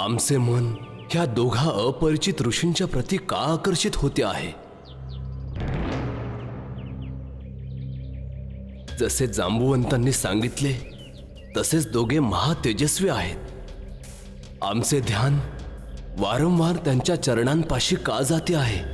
आमचे मन ह्या दोघा अपरिचित ऋषींच्या प्रती का आकर्षित होते आहे? जसे जांबुवंतांनी सांगितले तसेच दोघे महातेजस्वी आहेत। आमचे ध्यान वारंवार त्यांच्या चरणांपाशी का जाते आहे?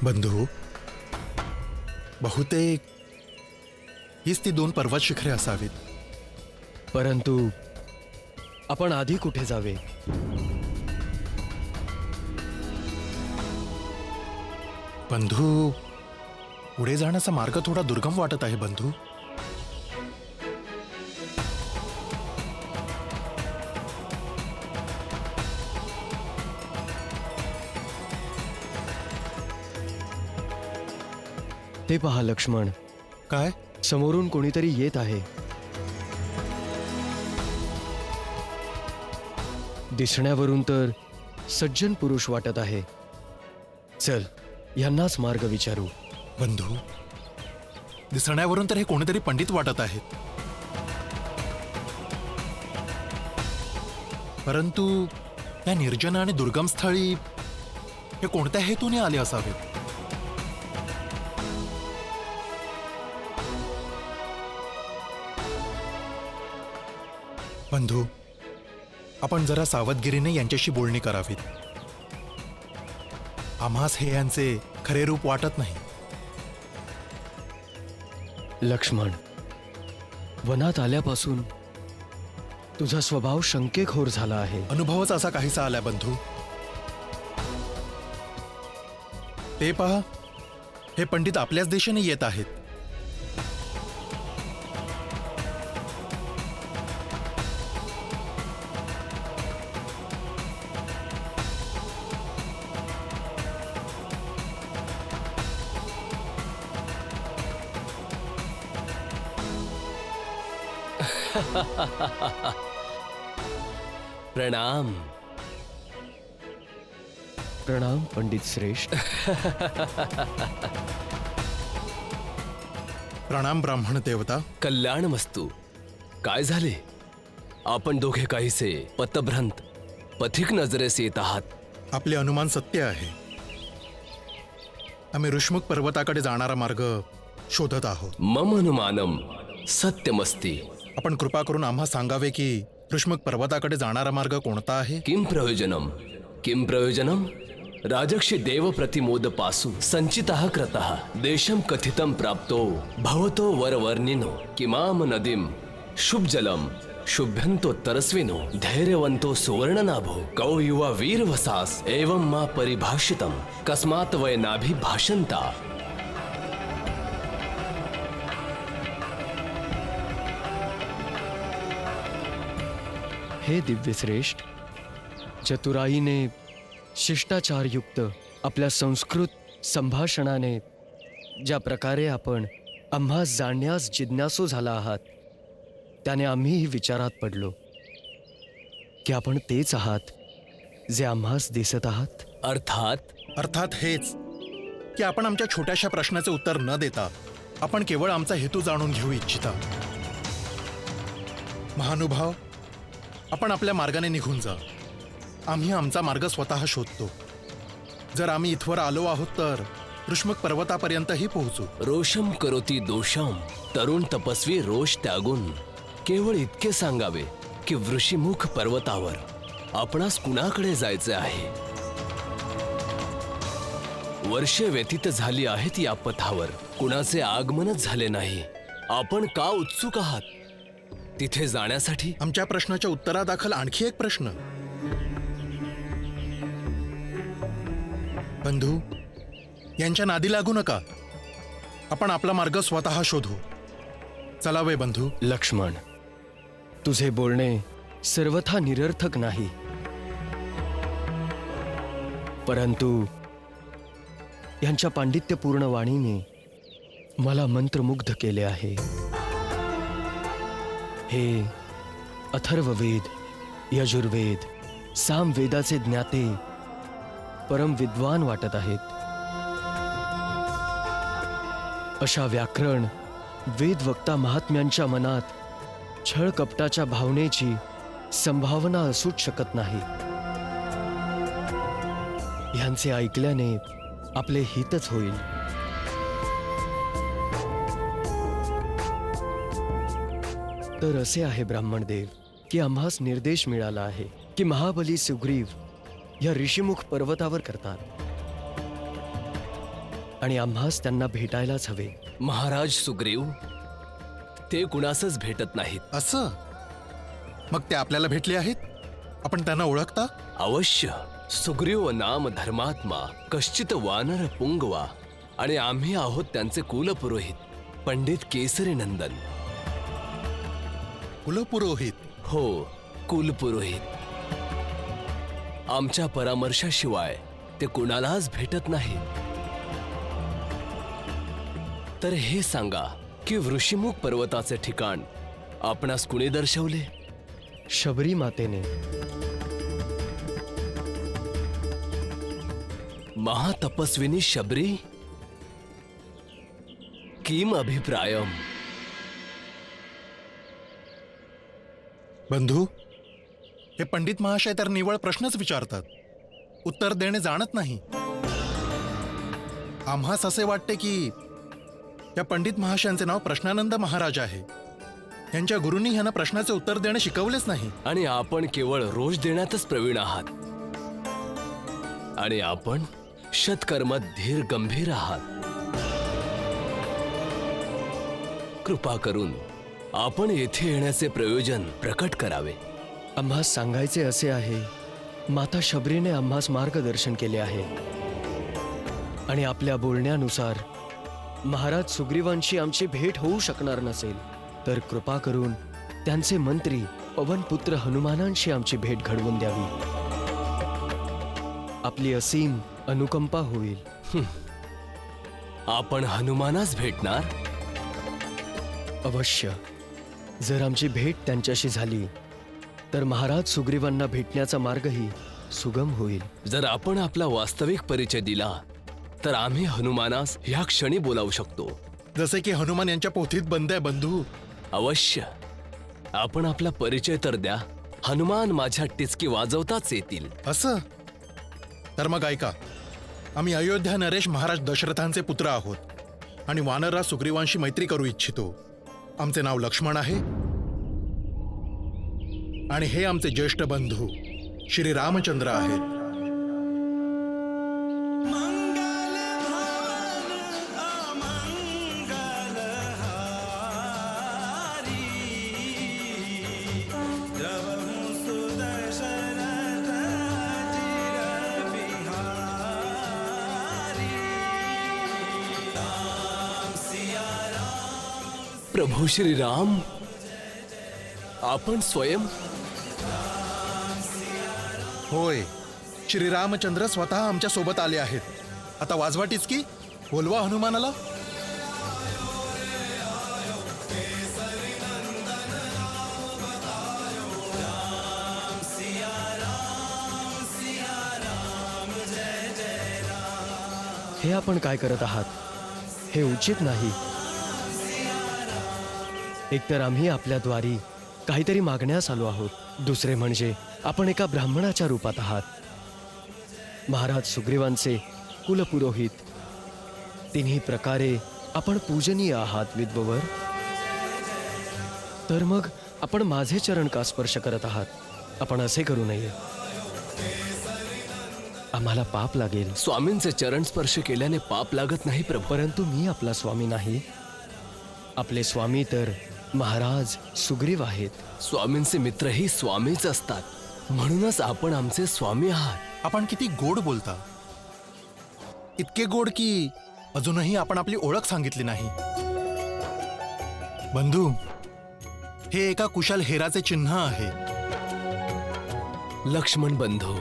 बंधू, बहुतेक हीच ती 2 पर्वत शिखरे असावीत। परंतु आपण आधी कुठे जावे? बंधू, पुढे जाण्याचा मार्ग थोडा दुर्गम वाटत आहे बंधू। ते पहा लक्ष्मण, काय? समोरून कोणीतरी येत आहे। दिसण्यावरून तर सज्जन पुरुष वाटत आहे। चल, यांनाच मार्ग विचारू। बंधू, दिसण्यावरून तर हे कोणीतरी पंडित वाटत आहेत, परंतु या निर्जन आणि दुर्गम स्थळी हे कोणत्या हेतूने आले असावेत? बंधू, आपण जरा सावधगिरीने यांच्याशी बोलणी करावीत। आम्हास हे यांचे खरे रूप वाटत नाही। लक्ष्मण, वनात आल्यापासून तुझा स्वभाव शंकेखोर झाला आहे। अनुभवच असा काहीसा आला बंधू। ते पहा, हे पंडित आपल्याच दिशेने येत आहेत। प्रणाम। प्रणाम पंडित श्रेष्ठ। प्रणाम ब्राह्मण देवता। कल्याणमस्तु। काय झाले? आपण दोघे काहीसे पतभ्रंत पथिक नजरेस येत आहात। आपले अनुमान सत्य आहे। आम्ही ऋष्मुख पर्वताकडे जाणारा मार्ग शोधत आहोत। मम अनुमानम सत्यमस्ति। आपण कृपा करून आम्हा सांगावे की ऋष्मुख पर्वताकडे जाणारा मार्ग कोणता आहे? किं प्रयोजनम? किं प्रयोजनम? राजर्षि देव प्रतिमोद पासु संचितः कृतः देशम कथितं प्राप्तो भवतो वरवर्णिनो किमाम नदीम शुभजलम शुभ्यंतोत्तरस्विनो धैर्यवंतो सुवर्णनाभो कौ युवा वीरवसास एवं मा परिभाषितम कस्मात् वै नाभिभाषन्ता। हे दिव्यश्रेष्ठ, चतुराईने शिष्टाचारयुक्त आपल्या संस्कृत संभाषणाने ज्या प्रकारे आपण आम्हास जाणण्यास जिज्ञासू झाला आहात, त्याने आम्हीही विचारात पडलो की आपण तेच आहात जे आम्हास दिसत आहात। अर्थात हेच की आपण आमच्या छोट्याशा प्रश्नाचे उत्तर न देता आपण केवळ आमचा हेतू जाणून घेऊ इच्छिता। महानुभाव, आपण आपल्या मार्गाने निघून जा। आम्ही आमचा मार्ग स्वतः शोधतो। जर आम्ही इथवर आलो आहोत तर ऋष्मुख पर्वतापर्यंतही पोहोचू। रोषम करोती दोषम, तरुण तपस्वी रोष त्यागून केवळ इतके सांगावे की वृषिमुख पर्वतावर आपणास कुणाकडे जायचे आहे? वर्षे व्यतीत झाली आहेत या पथावर, कुणाचे आगमनच झाले नाही। आपण का उत्सुक आहात तिथे जाण्यासाठी? आमच्या प्रश्नाच्या उत्तरादाखल आणखी एक प्रश्न। बंधू, यांच्या नादी लागू नका। आपण आपला मार्ग स्वतः शोधू। चलावे बंधू। लक्ष्मण, तुझे बोलणे सर्वथा निरर्थक नाही, परंतु यांच्या पांडित्यपूर्ण वाणीने मला मंत्रमुग्ध केले आहे। हे अथर्ववेद, यजुर्वेद, सामवेदाचे ज्ञाते परम विद्वान वाटत आहेत. अशा व्याकरण वेदवक्ता महात्म्यांच्या मनात छळ कपटाच्या भावनेची संभावना असूच शकत नाही. ह्यांचे ऐकल्याने आपले हितच होईल. तर असे आहे ब्राह्मणदेव की आम्हास निर्देश मिळाला आहे की महाबली सुग्रीव या ऋषीमुख पर्वतावर करतात आणि आम्हास त्यांना भेटायलाच हवे. महाराज सुग्रीव ते कुणासच भेटत नाहीत. असं? मग ते आपल्याला भेटले आहेत? आपण त्यांना ओळखता? अवश्य. सुग्रीव नाम धर्मात्मा कश्चित वानर पुंगवा, आणि आम्ही आहोत त्यांचे कुलपुरोहित पंडित केसरी नंदन. कुलपुरोहित? हो, कुलपुरोहित. आमच्या परामर्शाशिवाय ते कुणालाच भेटत नाही. तर हे सांगा की ऋषीमुख पर्वताचे ठिकाण आपणास कुणी दर्शवले? शबरी मातेने. महातपस्विनी शबरी? किम अभिप्रायम? बंधू, हे पंडित महाशय तर निवळ प्रश्नच विचारतात, उत्तर देणे जाणत नाही. आम्हास असे वाटते की या पंडित महाशयांचे नाव प्रश्नानंद महाराज आहे. यांच्या गुरूंनी ह्यांना प्रश्नाचे उत्तर देणे शिकवलेच नाही. आणि आपण केवळ रोष देण्यातच प्रवीण आहात. आणि आपण शतकर्मात धीर गंभीर आहात. कृपा करून आपण येथे येण्याचे प्रयोजन प्रकट करावे. आम्हास सांगायचे असे आहे, माता शबरीने आम्हास मार्गदर्शन केले आहे आणि आपल्या बोलण्यानुसार महाराज सुग्रीवांशी आमची भेट होऊ शकणार नसेल तर कृपा करून त्यांचे मंत्री पवनपुत्र हनुमानांशी आमची भेट घडवून द्यावी. आपली असीम अनुकंपा होईल. आपण हनुमानास भेटणार? अवश्य. जर आमची भेट त्यांच्याशी झाली तर महाराज सुग्रीवांना भेटण्याचा मार्गही सुगम होईल. जर आपण आपला वास्तविक परिचय दिला तर आम्ही हनुमानास ह्या क्षणी बोलावू शकतो. जसे की हनुमान यांच्या पोथीत बंद आहे. बंधू, अवश्य. आपण आपला परिचय तर द्या. हनुमान माझ्या टिचकी वाजवताच येतील. असं? तर मग ऐका, आम्ही अयोध्या नरेश महाराज दशरथांचे पुत्र आहोत आणि वानरराज सुग्रीवांशी मैत्री करू इच्छितो. आमचे नाव लक्ष्मण आहे आणि हे आमचे ज्येष्ठ बंधू श्री रामचंद्र आहेत. प्रभू श्री राम, आपण स्वयं? होय, श्री रामचंद्र स्वतः आमच्या सोबत आले आहेत. आता वाजवाटीच की बोलवा हनुमानाला. हे आपण काय करत आहात? हे उचित नाही. एकतर आम्ही आपल्याद्वारी काहीतरी मागण्यास आलो आहोत, दुसरे म्हणजे आपण एका ब्राह्मणाच्या रूपात आहात. महाराज सुग्रीवांचे कुलपुरोहित. तिन्ही प्रकारे आपण पूजनीय आहात विद्ववर. तर मग आपण माझे चरण का स्पर्श करत आहात? आपण असे करू नये, आम्हाला पाप लागेल. स्वामींचे चरण स्पर्श केल्याने पाप लागत नाही प्रभू. परंतु मी आपला स्वामी नाही. आपले स्वामी तर महाराज सुग्रीव आहेत. स्वामींचे मित्रही स्वामीच असतात, म्हणूनच आपण आमचे स्वामी आहात. आपण किती गोड बोलता. इतके गोड की अजूनही आपण आपली ओळख सांगितली नाही. बंधू, हे एका कुशाल हेराचे चिन्ह आहे. लक्ष्मण बंधू,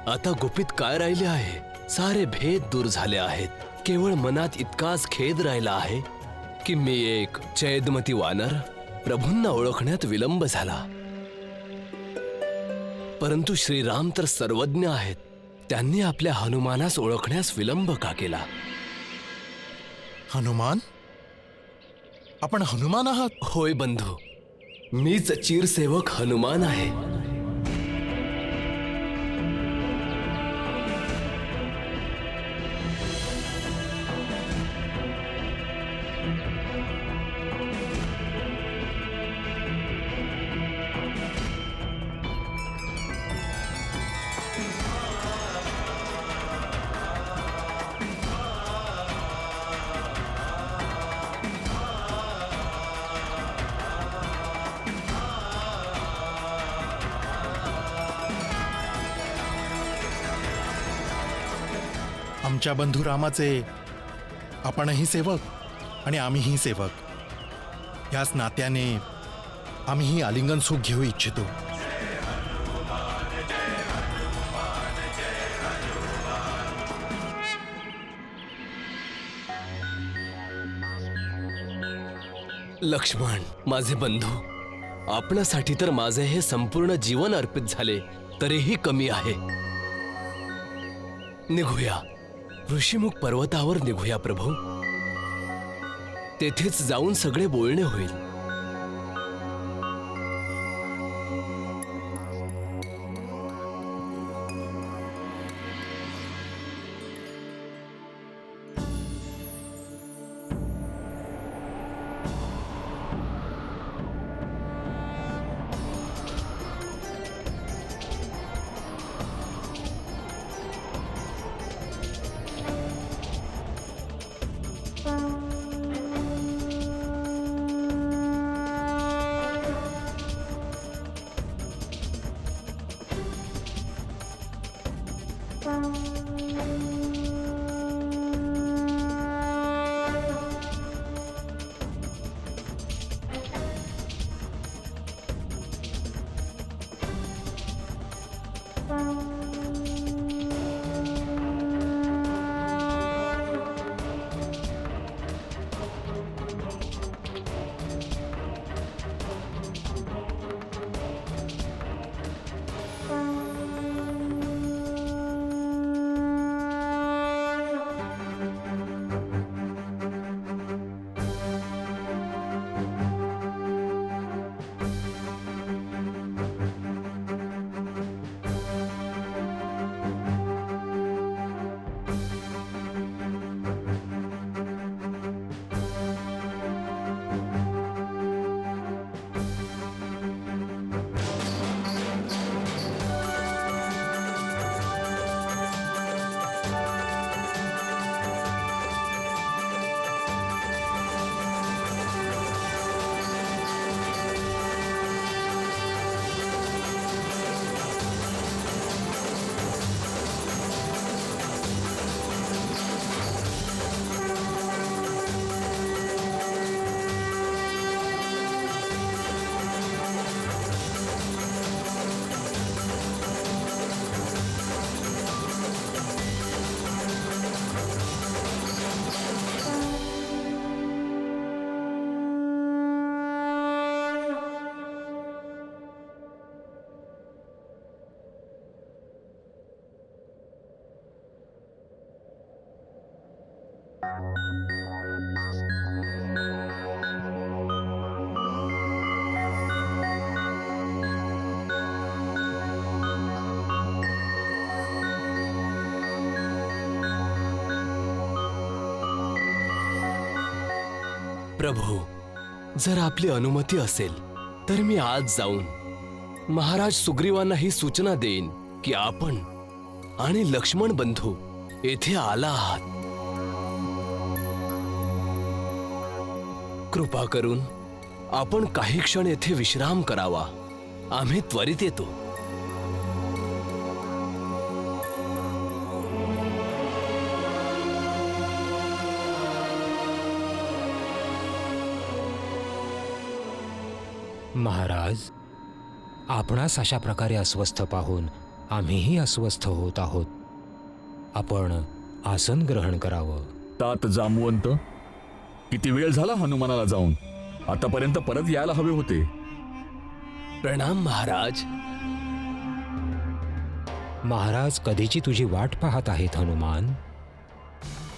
आता गुपित काय राहिले आहे? सारे भेद दूर झाले आहेत. केवळ मनात इतकाच खेद राहिला आहे की मी एक चैदमती वानर. प्रभूंना ओळखण्यात विलंब झाला. परंतु श्रीराम तर सर्वज्ञ आहेत. त्यांनी आपल्या हनुमानास ओळखण्यास विलंब का केला? हनुमान? आपण हनुमान आहात? होय बंधू, मीच चिरसेवक हनुमान आहे. आमच्या बंधू रामाचे आपणही सेवक आणि आम्हीही सेवक. याच नात्याने आम्हीही आलिंगन सुख घेऊ इच्छितो. लक्ष्मण, माझे बंधू, आपणासाठी तर माझे हे संपूर्ण जीवन अर्पित झाले तरीही कमी आहे. निघूया, ऋषीमुख पर्वतावर निघूया प्रभू. तेथेच जाऊन सगळे बोलणे होईल. प्रभू, जर आपली अनुमती असेल तर मी आज जाऊन महाराज सुग्रीवांना ही सूचना देईन की आपण आणि लक्ष्मण बंधू येथे आला आहात. कृपा करून आपण काही क्षण येथे विश्राम करावा. आम्ही त्वरित येतो. महाराज, आपणास अशा प्रकारे अस्वस्थ पाहून आम्हीही अस्वस्थ होत आहोत. आपण आसन ग्रहण करावं. तात जामवंत, किती वेळ झाला हनुमानाला जाऊन? आतापर्यंत परत यायला हवे होते. प्रणाम महाराज. महाराज कधीची तुझी वाट पाहत आहेत हनुमान.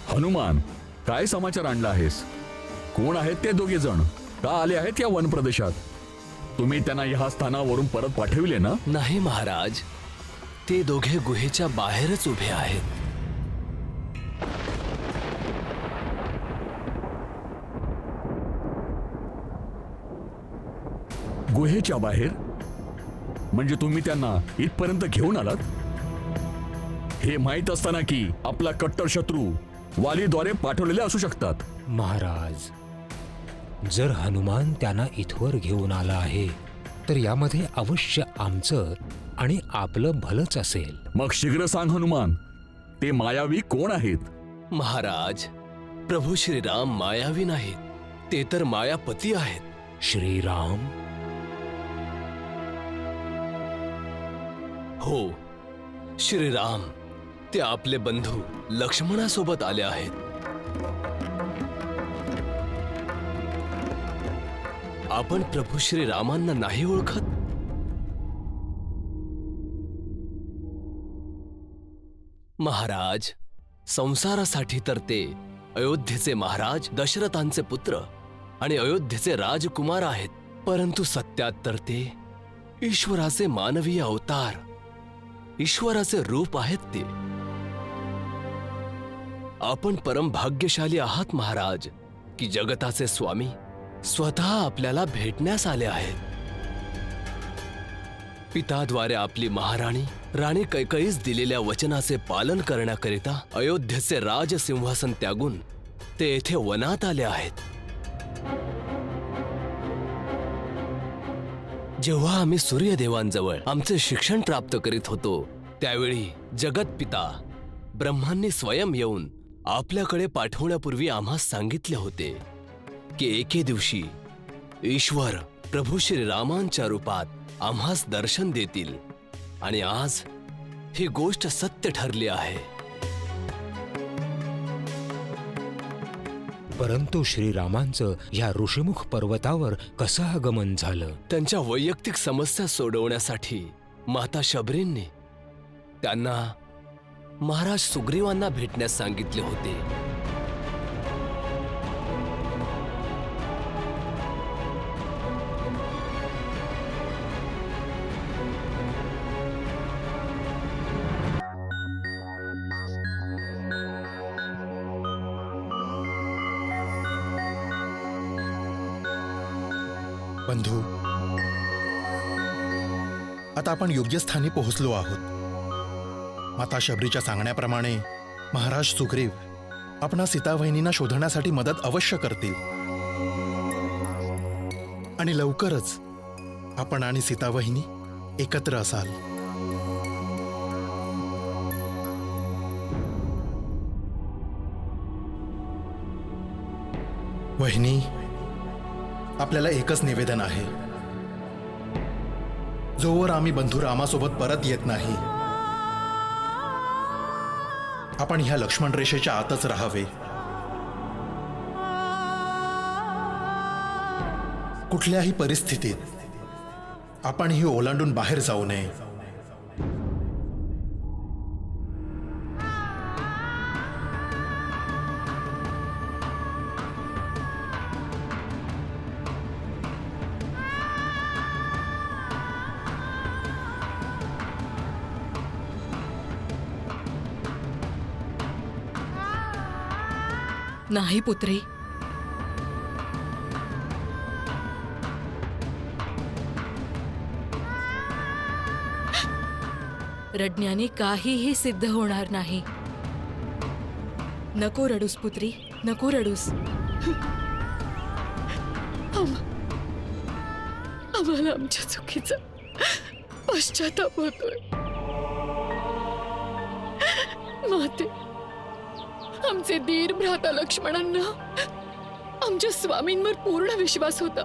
हनुमान, काय समाचार आणला आहेस? कोण आहेत ते दोघे जण? का आले आहेत या वन प्रदेशात? तुम्ही त्यांना ह्या स्थानावरून परत पाठविले ना? नाही महाराज, ते दोघे गुहेच्या बाहेरच उभे आहेत. गुहेच्या बाहेर? म्हणजे तुम्ही त्यांना इथपर्यंत घेऊन आलात? हे माहीत असताना की आपला कट्टर शत्रू वालीद्वारे पाठवलेले असू शकतात. महाराज, जर हनुमान त्यांना इथवर घेऊन आला आहे तर यामध्ये अवश्य आमचं आणि आपलं भलंच असेल. मग शीघ्र सांग हनुमान, ते मायावी कोण आहेत? महाराज, प्रभू श्रीराम मायावी नाहीत, ते तर मायापती आहेत. श्रीराम? हो, श्रीराम. ते आपले बंधू लक्ष्मणासोबत आले आहेत. आपण प्रभू श्रीरामांना नाही ओळखत? महाराज, संसारासाठी तर ते अयोध्येचे महाराज दशरथांचे पुत्र आणि अयोध्येचे राजकुमार आहेत, परंतु सत्यात तर ते ईश्वराचे मानवीय अवतार, ईश्वराचे रूप आहेत ते. आपण परम भाग्यशाली आहात महाराज, की जगताचे स्वामी स्वतः आपल्याला भेटण्यास आले आहेत. पिताद्वारे आपली महाराणी राणी कैकईस दिलेल्या वचनाचे पालन करण्याकरिता अयोध्येचे राजसिंहासन त्यागून ते येथे वनात आले आहेत. जेव्हा आम्ही सूर्यदेवांजवळ आमचे शिक्षण प्राप्त करीत होतो, त्यावेळी जगतपिता ब्रह्मांनी स्वयं येऊन आपल्याकडे पाठवण्यापूर्वी आम्हास सांगितले होते की एके दिवशी ईश्वर प्रभू श्रीरामांच्या रूपात आम्हास दर्शन देतील, आणि आज ही गोष्ट सत्य ठरली आहे. परंतु श्रीरामांचं ह्या ऋषिमुख पर्वतावर कसं आगमन झालं? त्यांच्या वैयक्तिक समस्या सोडवण्यासाठी माता शबरींनी त्यांना महाराज सुग्रीवांना भेटण्यास सांगितले होते. बंधू, आता आपण योग्य स्थानी पोहोचलो आहोत. माता शबरीच्या सांगण्याप्रमाणे महाराज सुग्रीव आपणा सीतावहिनींना शोधण्यासाठी मदत अवश्य करतील, आणि लवकरच आपण आणि सीतावहिनी एकत्र असाल. वहिनी, आपल्याला एकच निवेदन आहे. जोवर आम्ही बंधू रामासोबत परत येत नाही, आपण ह्या लक्ष्मण रेषेच्या आतच राहावे. कुठल्याही परिस्थितीत आपण ही ओलांडून बाहेर जाऊ नये. नाही पुत्री, रडण्याने काहीही सिद्ध होणार नाही. नको रडूस पुत्री, नको रडूस. आम्हाला आमच्या चुकीचा पश्चाताप होतोय. माते, आमचे धीर भ्राता लक्ष्मणांना आमच्या स्वामींवर पूर्ण विश्वास होता,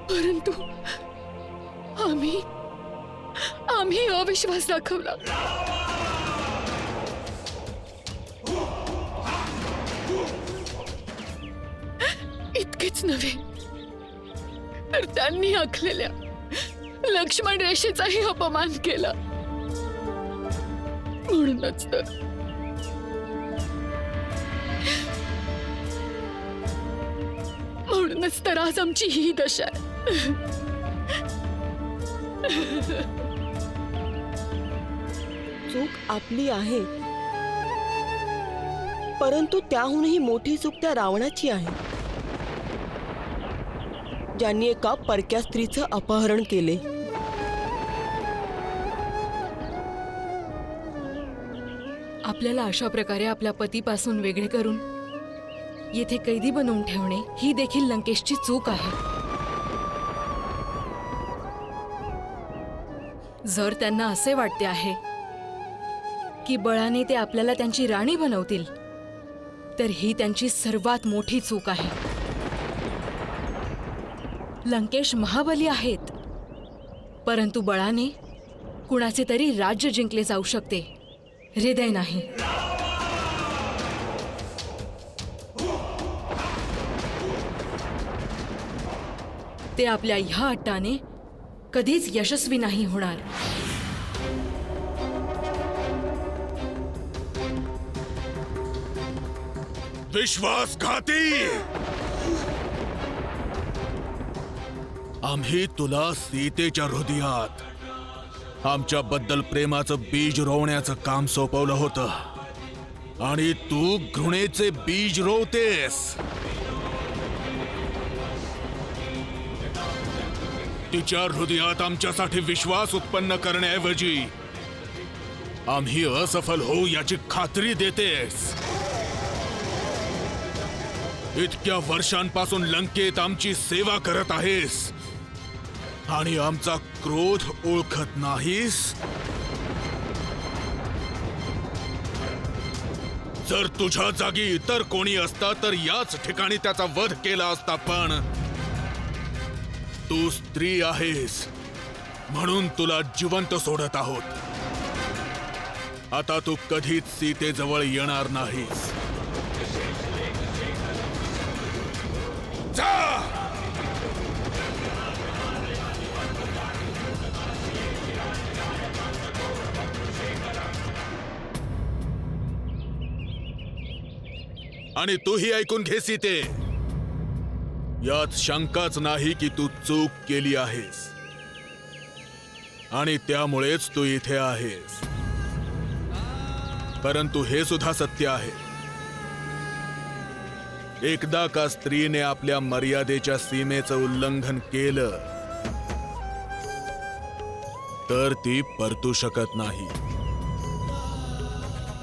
परंतु आम्ही अविश्वास दाखवला. इतकेच नव्हे तर त्यांनी आखलेल्या लक्ष्मण रेषेचाही अपमान केला. म्हणूनच तर म्हणूनच तर आज आमची ही दशा आहे. चूक आपली आहे, परंतु त्याहूनही मोठी चूक त्या रावणाची आहे, ज्यांनी एका परक्या स्त्रीचं अपहरण केले. आपल्याला अशा प्रकारे आपल्या पतीपासून वेगळे करून येथे कैदी बनवून ठेवणे ही देखील लंकेशची चूक आहे. जर त्यांना असे वाटते आहे की बळाने ते आपल्याला त्यांची राणी बनवतील, तर ही त्यांची सर्वात मोठी चूक आहे. लंकेश महाबली आहेत, परंतु बळाने कुणाचे तरी राज्य जिंकले जाऊ शकते, हृदय नाही. ते आपल्या ह्या अट्टाने कधीच यशस्वी नाही होणार. विश्वासघाती! आम्ही तुला सीतेच्या हृदयात आमच्याबद्दल प्रेमाचं बीज रोवण्याचं काम सोपवलं होतं आणि तू घृणेचे बीज रोवतेस. तिच्या हृदयात आमच्यासाठी विश्वास उत्पन्न करण्याऐवजी आम्ही असफल होऊ याची खात्री देतेस. इतक्या वर्षांपासून लंकेत आमची सेवा करत आहेस आणि आमचा क्रोध ओळखत नाहीस. जर तुझ्या जागी इतर कोणी असता तर याच ठिकाणी त्याचा वध केला असता, पण तू स्त्री आहेस म्हणून तुला जिवंत सोडत आहोत. आता तू कधीच सीतेजवळ येणार नाहीस. जा! आणि तूही ऐकून घे सीते, यात शंकाच नाही की तू चूक केली आहेस आणि त्यामुळेच तू इथे आहेस. परंतु हे सुद्धा सत्य आहे, एकदा का स्त्रीने आपल्या मर्यादेच्या सीमेचं उल्लंघन केलं तर ती परतू शकत नाही.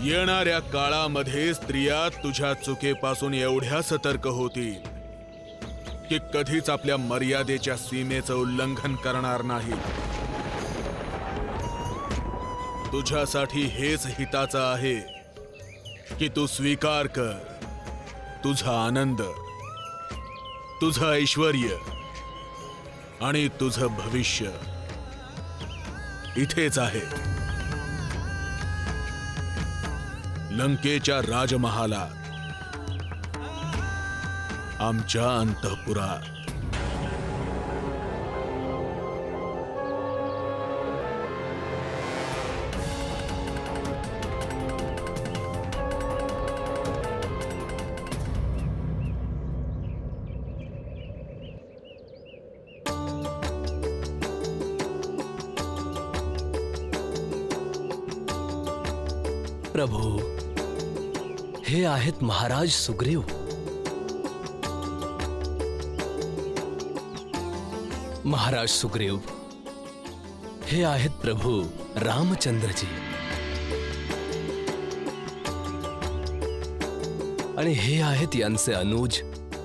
येणाऱ्या काळामध्ये स्त्रिया तुझ्या चुकीपासून एवढ्या सतर्क होतील की कधीच आपल्या मर्यादेच्या सीमेचं उल्लंघन करणार नाही. तुझ्यासाठी हेच हिताचं आहे की तू स्वीकार कर, तुझा आनंद, तुझं ऐश्वर्य आणि तुझं भविष्य इथेच आहे, लंकेच्या राजमहालात, आमच्या अंतःपुरात. प्रभू, हे आहेत महाराज सुग्रीव. महाराज सुग्रीव, हे आहेत प्रभू रामचंद्रजी. आणि हे आहेत यांचे अनुज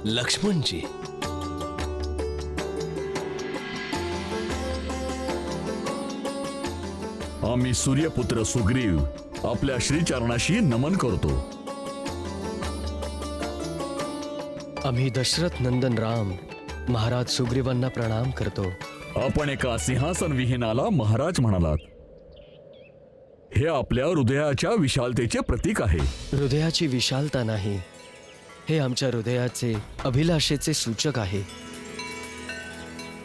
लक्ष्मणजी. आम्ही सूर्यपुत्र सुग्रीव आपल्या श्रीचरणाशी नमन करतो. आम्ही दशरथ नंदन राम महाराज सुग्रीवांना प्रणाम करतो. आपण एका सिंहासन विहीनाला महाराज म्हणालात. हे आपल्या हृदयाच्या विशालतेचे प्रतीक आहे. हृदयाची विशालता नाही, हे आमच्या हृदयाचे अभिलाषेचे सूचक आहे.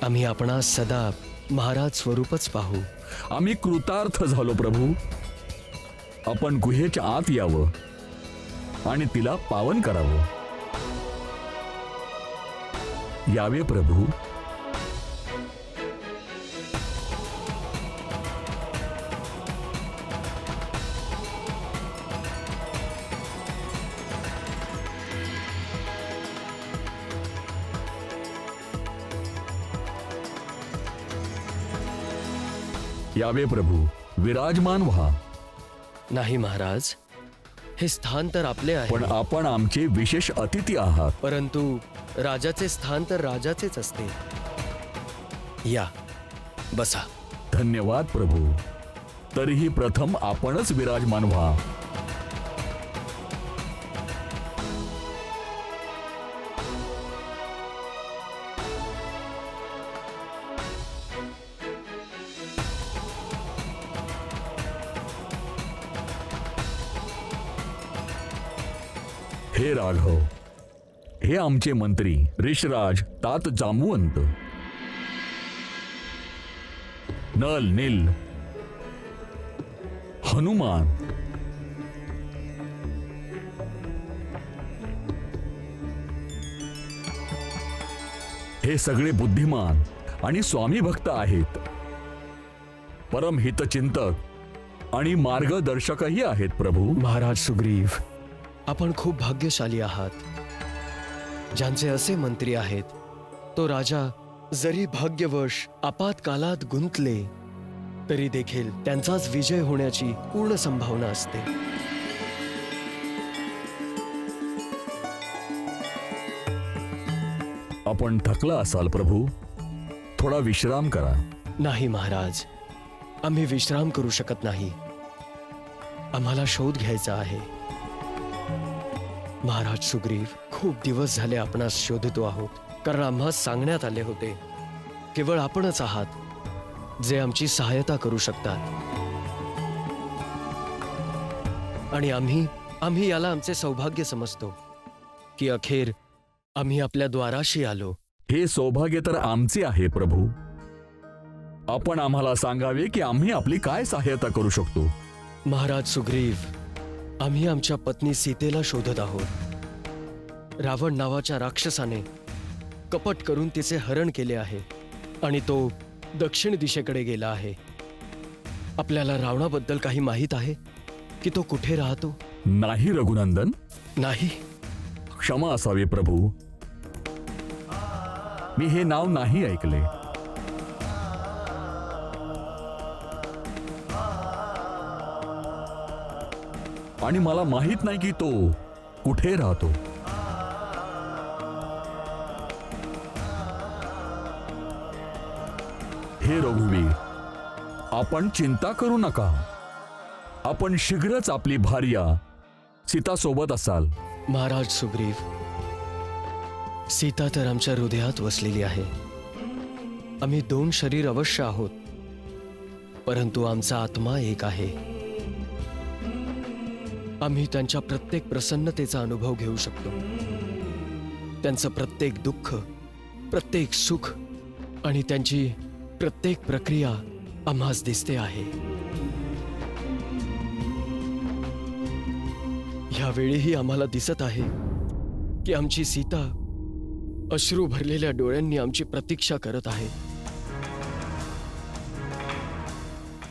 आम्ही आपणास सदा महाराज स्वरूपच पाहू. आम्ही कृतार्थ झालो प्रभू. आपण गुहेच्या आत यावं आणि तिला पावन करावं. यावे प्रभू. यावे प्रभू, विराजमान व्हा. नाही महाराज, हे स्थान तर आपले पण आहे, आपण आमचे विशेष अतिथी आहात. परंतु राजाचे स्थान तर राजाचेच असते. या, बसा. धन्यवाद प्रभू. तरीही प्रथम आपणच विराजमान व्हा. हे राघव, हे आमचे मंत्री ऋषराज तात जांबुवंत, नल नील, हनुमान, हे सगळे बुद्धिमान आणि स्वामी भक्त आहेत. परम हितचिंतक आणि मार्गदर्शकही आहेत प्रभू. महाराज सुग्रीव, आपण खूप भाग्यशाली आहात. ज्यांचे असे मंत्री आहेत. तो राजा जरी भाग्यवश आपातकालात गुंतले तरी देखील त्यांचाच विजय होण्याची पूर्ण संभावना असते. आपण थकला असाल प्रभू, थोडा विश्राम करा. नाही महाराज, आम्ही विश्राम करू शकत नाही. आम्हाला शोध घ्यायचा आहे. महाराज सुग्रीव, खूप दिवस झाले आपणास शोधतो आहोत, कारण आम्हास सांगण्यात आले होते केवळ आपणच आहात जे आमची सहायता करू शकतात. आणि आम्ही याला आमचे सौभाग्य समजतो की अखेर आम्ही आपल्या द्वाराशी आलो. हे सौभाग्य तर आमचे आहे प्रभू. आपण आम्हाला सांगावे की आम्ही आपली काय सहायता करू शकतो. महाराज सुग्रीव, आम्ही आमच्या पत्नी सीतेला शोधत आहोत. रावण नावाच्या राक्षसाने कपट करून तिचे हरण केले आहे आणि तो दक्षिण दिशेकडे गेला आहे. आपल्याला रावणाबद्दल काही माहीत आहे की तो कुठे राहतो? नाही रघुनंदन. नाही. क्षमा असावी प्रभू, मी हे नाव नाही ऐकले. आणि मला माहित नाही की तो कुठे राहतो. हे रघुवीर, आपण चिंता करू नका. आपण शीघ्रच आपली भार्या सीता सोबत असाल. महाराज सुग्रीव, सीता तर आमच्या हृदयात वसलेली आहे. आम्ही दोन शरीर अवश्य आहोत, परंतु आमचा आत्मा एक आहे. आम्ही त्यांच्या प्रत्येक प्रसन्नतेचा अनुभव घेऊ शकतो. त्यांचं प्रत्येक दुःख, प्रत्येक सुख आणि त्यांची प्रत्येक प्रक्रिया आम्हास दिसते आहे. यावेळीही आम्हाला दिसत आहे की आमची सीता अश्रू भरलेल्या डोळ्यांनी आमची प्रतीक्षा करत आहे.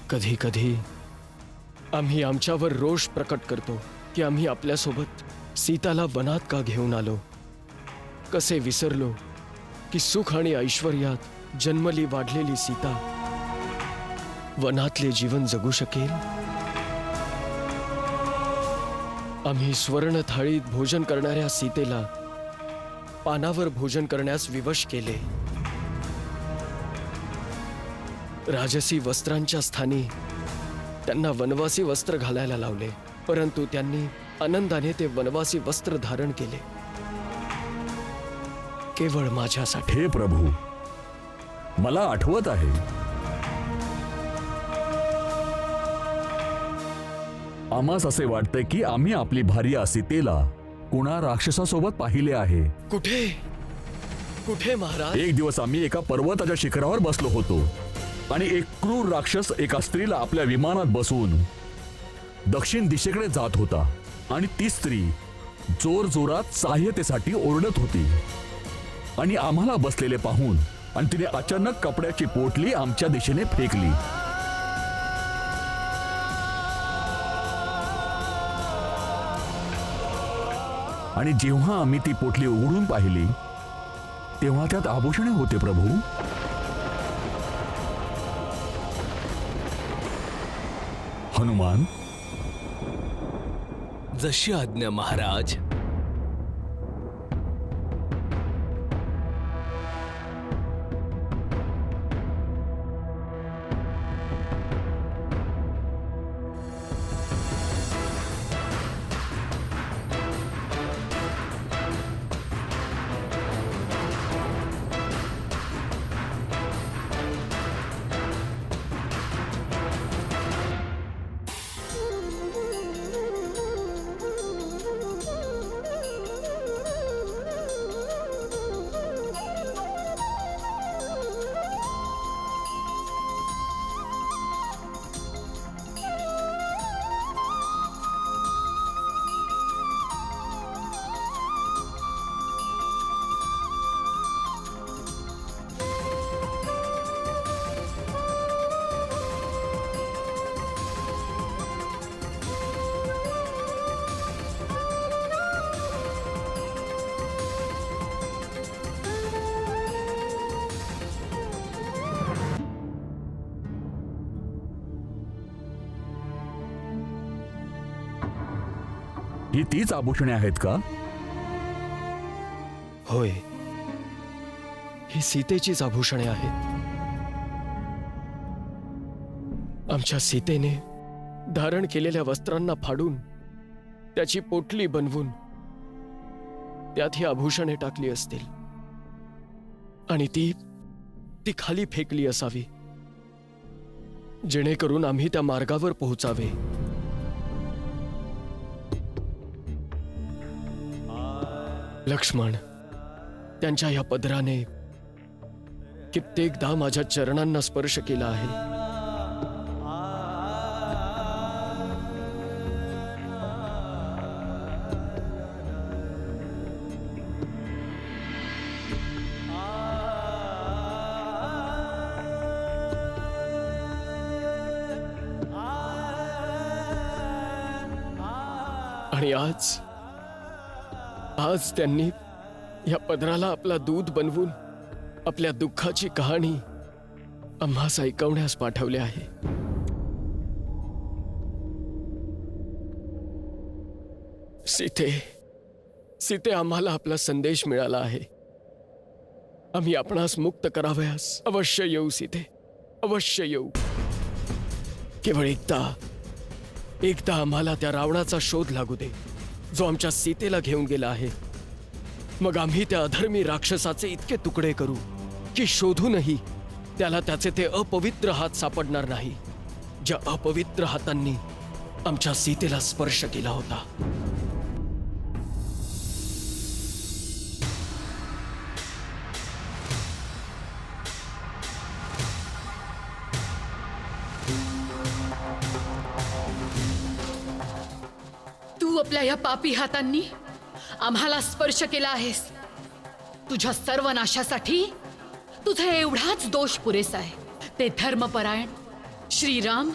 कधी कधी आम्ही आमच्यावर रोष प्रकट करतो की आम्ही आपल्यासोबत सीताला वनात का घेऊन आलो. कसे विसरलो की सुख आणि ऐश्वर्यात जन्मली वाढलेली सीता वनातले जीवन जगू शकेल. आम्ही स्वर्ण थाळीत भोजन करणाऱ्या सीतेला पानावर भोजन करण्यास विवश केले. राजसी वस्त्रांच्या स्थानी त्यांना वनवासी वस्त्र घालायला लावले, परंतु त्यांनी आनंदाने ते वनवासी वस्त्र धारण केले, केवळ माझ्यासाठी. हे प्रभू, मला आठवत आहे. आम्हास असे वाटते की आम्ही आपली भार्या सीतेला कुणा राक्षसासोबत पाहिले आहे. कुठे कुठे महाराज? एक दिवस आम्ही एका पर्वताच्या शिखरावर बसलो होतो आणि एक क्रूर राक्षस एका स्त्रीला आपल्या विमानात बसवून दक्षिण दिशेकडे जात होता आणि ती स्त्री जोर जोरात सहाय्यतेसाठी ओरडत होती आणि आम्हाला बसलेले पाहून आणि तिने अचानक कपड्याची पोटली आमच्या दिशेने फेकली. आणि जेव्हा आम्ही ती पोटली उघडून पाहिली तेव्हा त्यात आभूषणे होते प्रभू. हनुमान, जशी आज्ञा महाराज. ही तीच आभूषणे आहेत का? होय, ही सीतेचीच आभूषणे आहेत. आमच्या सीतेने धारण केलेल्या वस्त्रांना फाडून त्याची पोटली बनवून त्यात ही आभूषणे टाकली असतील आणि ती खाली फेकली असावी, जेणेकरून आम्ही त्या मार्गावर पोहोचावे. लक्ष्मण, त्यांच्या या पदराने कित्येकदा माझ्या चरणांना स्पर्श केला आहे. आणि आज त्यांनी या पदराला आपला दूत बनवून आपल्या दुःखाची कहाणी आम्हास ऐकवण्यास पाठवले आहे. सीते, आम्हाला आपला संदेश मिळाला आहे. आम्ही आपणास मुक्त करावयास अवश्य येऊ सीते, अवश्य येऊ. केवळ एकदा आम्हाला त्या रावणाचा शोध लागू दे, जो आमच्या सीतेला घेऊन गेला आहे. मग आम्ही त्या अधर्मी राक्षसाचे इतके तुकडे करू की शोधूनही त्याला त्याचे ते अपवित्र हात सापडणार नाही, ज्या अपवित्र हातांनी आमच्या सीतेला स्पर्श केला होता. तू आपल्या या पापी हातांनी आम्हाला स्पर्श केला आहेस. तुझ्या सर्व नाशासाठी तुझा एवढाच दोष पुरेसा आहे. ते धर्मपरायण श्रीराम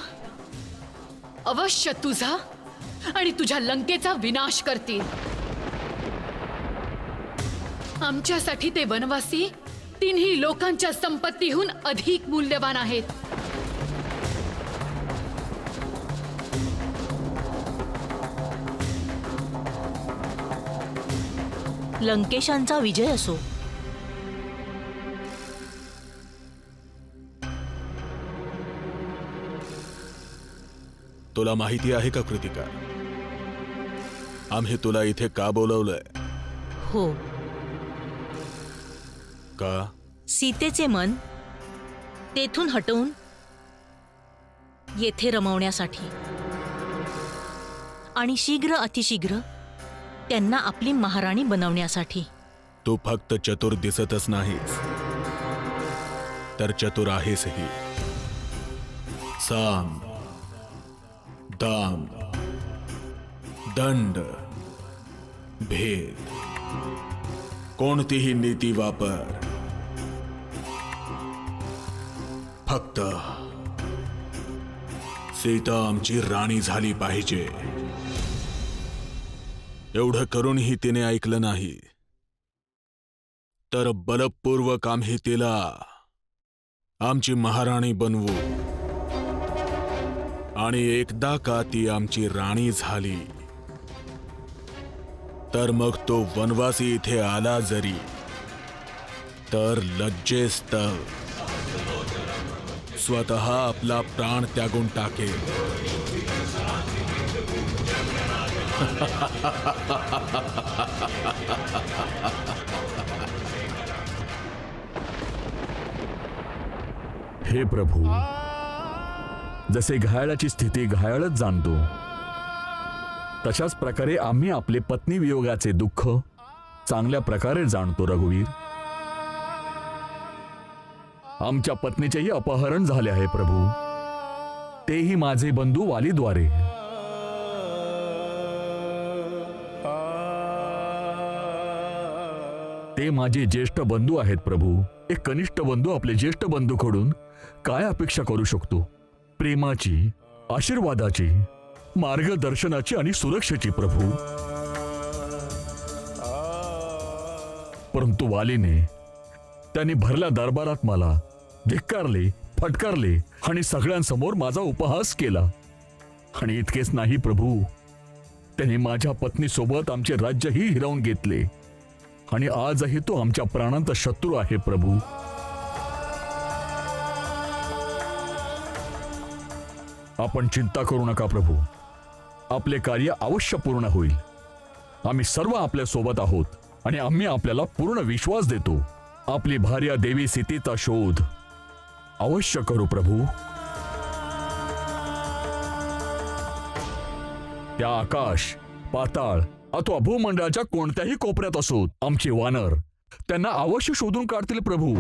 अवश्य तुझा आणि तुझ्या लंकेचा विनाश करतील. आमच्यासाठी ते वनवासी तिन्ही लोकांच्या संपत्तीहून अधिक मूल्यवान आहेत. लंकेशांचा विजय असो. तुला माहिती आहे का कृतिका, आम्ही तुला इथे का बोलवलंय? हो, का? सीतेचे मन तेथून हटवून येथे रमवण्यासाठी आणि शीघ्र अतिशीघ्र त्यांना आपली महाराणी बनवण्यासाठी. तू फक्त चतुर दिसतच नाहीस, तर चतुर आहेसही. साम दाम दंड, भेद, कोणतीही नीती वापर. फक्त सीता आमची राणी झाली पाहिजे. एवढं करूनही तिने ऐकलं नाही, तर बलपूर्वक आम्ही तिला आमची महाराणी बनवू. आणि एकदा का ती आमची राणी झाली, तर मग तो वनवासी इथे आला जरी, तर लज्जेस्तव स्वतः आपला प्राण त्यागून टाकेल. हे प्रभू, जसे घायाळाची स्थिती घायाळच जाणतो, तशाच प्रकारे आम्ही आपले पत्नी वियोगाचे दुःख चांगल्या प्रकारे जाणतो. रघुवीर, आमच्या पत्नीचेही अपहरण झाले आहे प्रभू, तेही माझे बंधू वालीद्वारे. ते माझे ज्येष्ठ बंधू आहेत प्रभू. एक कनिष्ठ बंधू आपले ज्येष्ठ बंधूकडून काय अपेक्षा करू शकतो? प्रेमाची, आशीर्वादाची, मार्गदर्शनाची आणि सुरक्षेची प्रभू. परंतु वालीने त्यांनी भरल्या दरबारात मला धिक्कारले, फटकारले आणि सगळ्यांसमोर माझा उपहास केला. आणि इतकेच नाही प्रभू, त्यांनी माझ्या पत्नीसोबत आमचे राज्यही हिरावून घेतले. आणि आजही तो आमच्या प्राणांचा शत्रू आहे प्रभू. आपण चिंता करू नका प्रभू, आपले कार्य अवश्य पूर्ण होईल. आम्ही सर्व आपल्या सोबत आहोत आणि आम्ही आपल्याला पूर्ण विश्वास देतो. आपली भार्या देवी सीतेचा शोध अवश्य करू प्रभू. त्या आकाश, पाताळ अथवा भूमंडळाच्या कोणत्याही कोपऱ्यात असोत, आमचे वानर त्यांना अवश्य शोधून काढतील प्रभू.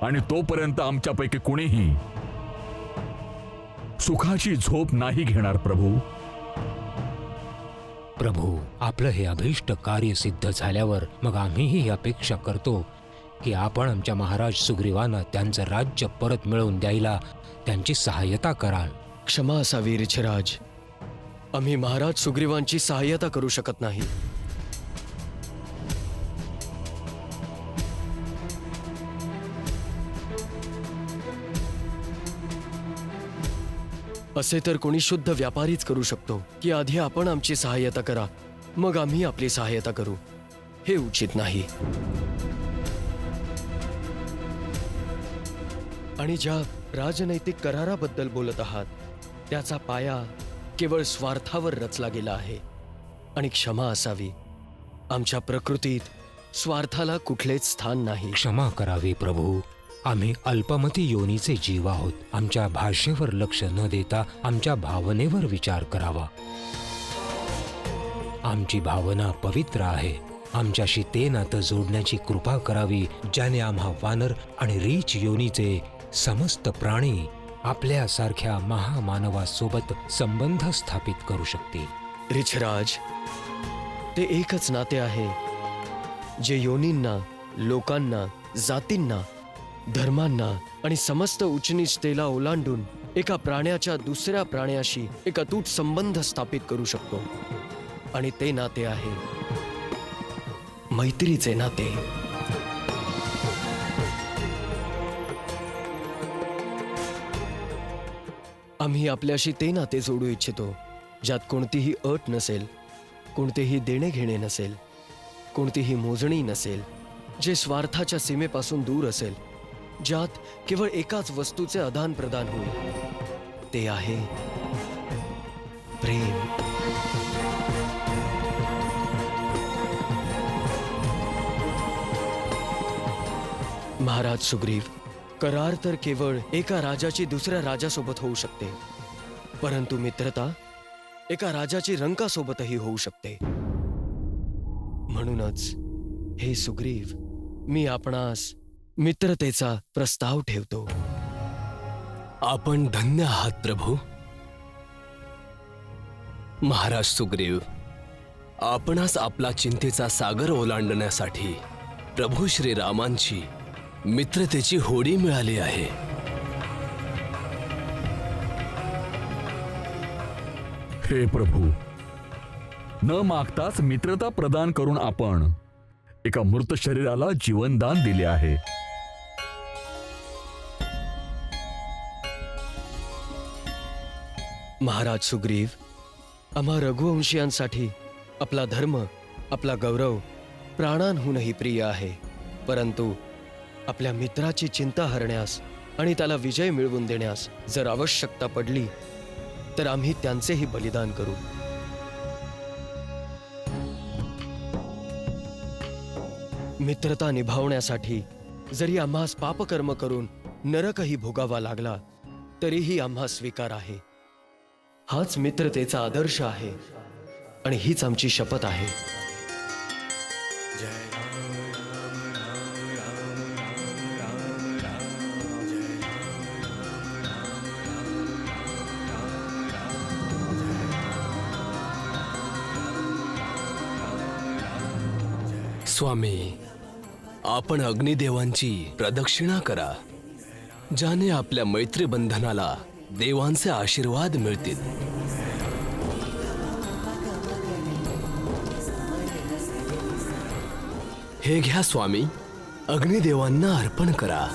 आणि तोपर्यंत आमच्यापैकी कुणीही सुखाची झोप नाही घेणार प्रभू. प्रभू, आपलं हे अभिष्ट कार्य सिद्ध झाल्यावर मग आम्हीही ही अपेक्षा करतो की आपण आमच्या महाराज सुग्रीवांना त्यांचं राज्य परत मिळवून द्यायला त्यांची सहाय्यता कराल. क्षमा असावी ऋषराज, आम्ही महाराज सुग्रीवांची सहाय्यता करू शकत नाही. असे तर कोणी शुद्ध व्यापारीच करू शकतो की आधी आपण आमची सहाय्यता करा, मग आम्ही आपली सहाय्यता करू. हे उचित नाही. आणि ज्या राजनैतिक कराराबद्दल बोलत आहात, त्याचा पाया केवळ स्वार्थावर रचला गेला आहे. आणि क्षमा असावी, आमच्या प्रकृतीत स्वार्थाला कुठलेच स्थान नाही. क्षमा करावी प्रभू, आम्ही अल्पमती योनीचे जीव आहोत. आमच्या भाषेवर लक्ष न देता आमच्या भावनेवर विचार करावा. आमची भावना पवित्र आहे. आमच्याशी ते नातं जोडण्याची कृपा करावी ज्याने आम्हा वानर आणि रीच योनीचे समस्त प्राणी आपल्यासारख्या महामानवासोबत संबंध स्थापित करू शकतील. ऋषराज, ते एकच नाते आहे जे योनींना, लोकांना, जातींना, धर्मांना आणि समस्त उच्चनीचतेला ओलांडून एका प्राण्याच्या दुसऱ्या प्राण्याशी एक अतूट संबंध स्थापित करू शकतो. आणि ते नाते आहे मैत्रीचे नाते. आम्ही आपल्याशी ते नाते जोडू इच्छितो ज्यात कोणतीही अट नसेल, कोणतेही देणे घेणे नसेल, कोणतीही मोजणी नसेल, जे स्वार्थाच्या सीमेपासून दूर असेल, ज्यात केवळ एकाच वस्तूचे आदान प्रदान होईल. ते आहे प्रेम. महाराज सुग्रीव, करार तर केवळ एका राजाची दुसऱ्या राजासोबत होऊ शकते, परंतु मित्रता एका राजाची रंकासोबतही होऊ शकते. म्हणूनच हे सुग्रीव, मी आपणास मित्रतेचा प्रस्ताव ठेवतो. आपण धन्य आहात प्रभू. महाराज सुग्रीव, आपणास आपला चिंतेचा सागर ओलांडण्यासाठी प्रभू श्रीरामांची मित्रतेची होडी मिळाली आहे. हे प्रभू, न मागताच मित्रता प्रदान करून आपण एका मृत शरीराला जीवनदान दिले आहे. महाराज सुग्रीव, आम्हा रघुवंशीयांसाठी आपला धर्म, आपला गौरव प्राणांहूनही प्रिय आहे. परंतु आपल्या मित्राची चिंता हरण्यास आणि त्याला विजय मिळवून देण्यास जर आवश्यकता पडली तर आम्ही त्यांचेही बलिदान करू. मित्रता निभावण्यासाठी जरी आम्हास पापकर्म करून नरकही भोगावा लागला तरीही आम्हा स्वीकार आहे. हाच मित्रतेचा आदर्श आहे आणि हीच आमची शपथ आहे. स्वामी, आपण अग्निदेवांची प्रदक्षिणा करा, ज्याने आपल्या मैत्री बंधनाला देवांचे आशीर्वाद मिळतील. हे घ्या स्वामी, अग्निदेवांना अर्पण करा.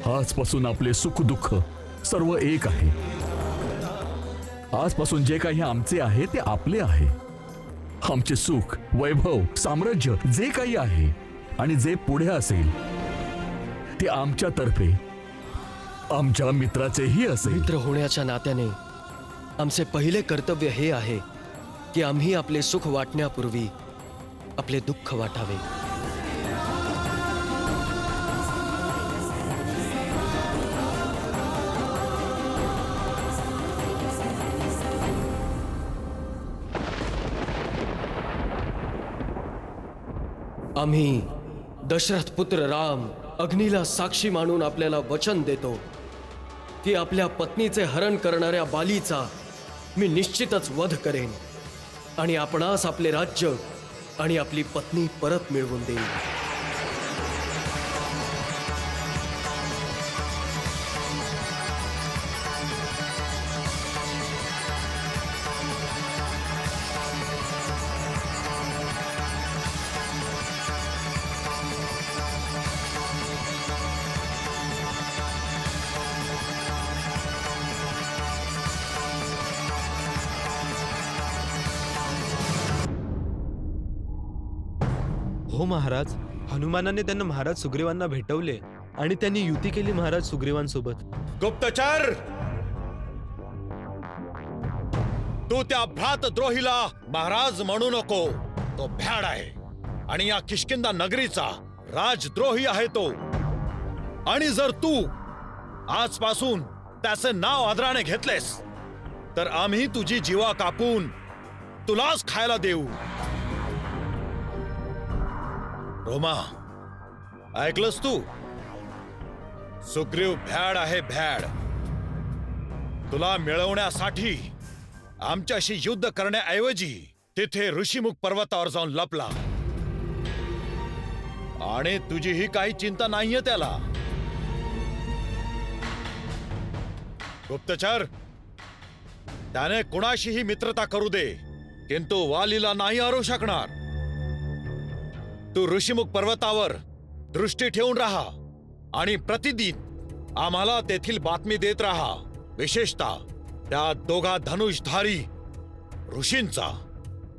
आजपासून आपले सुख दुःख सर्व एक आहे. आजपासून जे काही आमचे आहे ते आपले आहे. आमचे सुख, वैभव, साम्राज्य जे काही आहे आणि जे पुढे असेल ते आमच्यातर्फे आमच्या मित्राचेही असेल. मित्र होण्याच्या नात्याने आमचे पहिले कर्तव्य हे आहे की आम्ही आपले सुख वाटण्यापूर्वी आपले दुःख वाटावे. आम्ही दशरथ पुत्र राम अग्नीला साक्षी मानून आपल्याला वचन देतो की आपल्या पत्नीचे हरण करणाऱ्या बालीचा मी निश्चितच वध करेन आणि आपणास आपले राज्य आणि आपली पत्नी परत मिळवून देईन. हो महाराज, हनुमानाने त्यांना महाराज सुग्रीवांना भेटवले आणि त्यांनी युती केली महाराज सुग्रीवांसोबत. गुप्तचर, तू त्या भ्रातद्रोहीला महाराज म्हणू नको. तो भ्याड आहे आणि या किष्किंधा नगरीचा राजद्रोही आहे तो. आणि जर तू आजपासून त्याचे नाव आदराने घेतलेस तर आम्ही तुझी जीवा कापून तुलाच खायला देऊ. रोमा, ऐकलंस तू? सुग्रीव भ्याड आहे, भ्याड. तुला मिळवण्यासाठी आमच्याशी युद्ध करण्याऐवजी तिथे ऋषीमुख पर्वतावर जाऊन लपला. आणि तुझीही काही चिंता नाहीये त्याला. गुप्तचर, त्याने कुणाशीही मित्रता करू दे, किंतु वालीला नाही हरवू शकणार. तू ऋषीमुख पर्वतावर दृष्टी ठेवून राहा आणि प्रतिदिन आम्हाला तेथील बातमी देत राहा, विशेषतः त्या दोघा धनुषधारी ऋषींचा.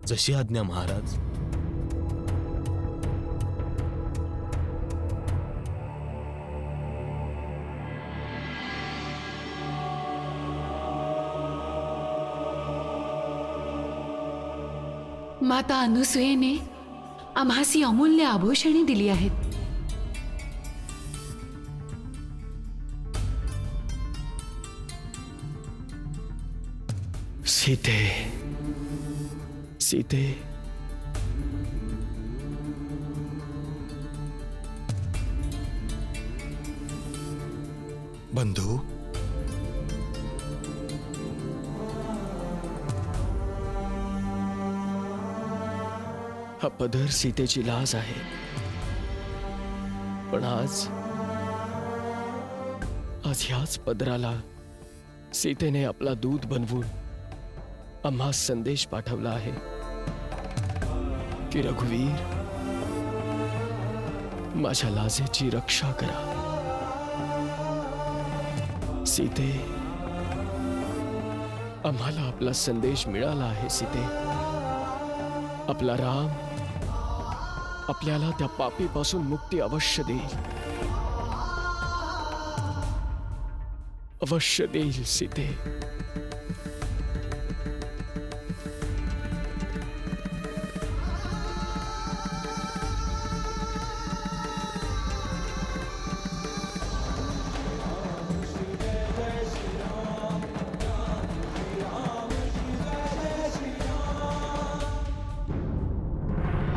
जशी आज्ञा महाराज. माता अनुसूयेने आम्हास ही अमूल्य आभूषणे दिली आहेत. सीते सीते बंधू, हा पदर सीतेची लाज आहे, पण आज ह्याच पदराला सीतेने आपला दूत बनवून आम्हा संदेश पाठवला आहे की रघुवीर, माझ्या लाजेची रक्षा करा. सीते, आम्हाला आपला संदेश मिळाला आहे. सीते, आपला राम आपल्याला त्या पापीपासून मुक्ती अवश्य देईल, अवश्य देईल. सीते,